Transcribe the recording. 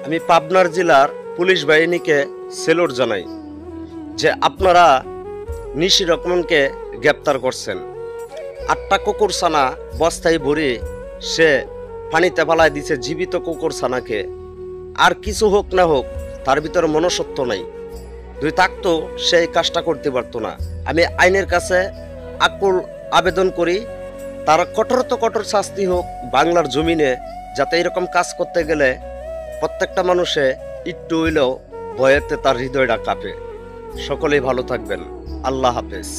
আমি পাবনার জেলার পুলিশ বাহিনীকে সেলুট জানাই যে আপনারা নিশি রকমকে গ্রেপ্তার করছেন। 8টা কুকুর ছানা বস্তায় ভরে সে পানিতে ফালায় দিছে জীবিত কুকুর ছানাকে। আর কিছু হোক না হোক তার ভিতরে মনুষ্যত্ব নাই, যদি থাকতো সেই কাজটা করতে পারতো না। আমি আইনের কাছে আকুল আবেদন করি তার কঠোর শাস্তি হোক বাংলার জমিনে, যাতে এরকম কাজ করতে গেলে প্রত্যেকটা মানুষে একটু হইলেও ভয়েতে তার হৃদয়টা কাঁপে। সকলেই ভালো থাকবেন। আল্লাহ হাফেজ।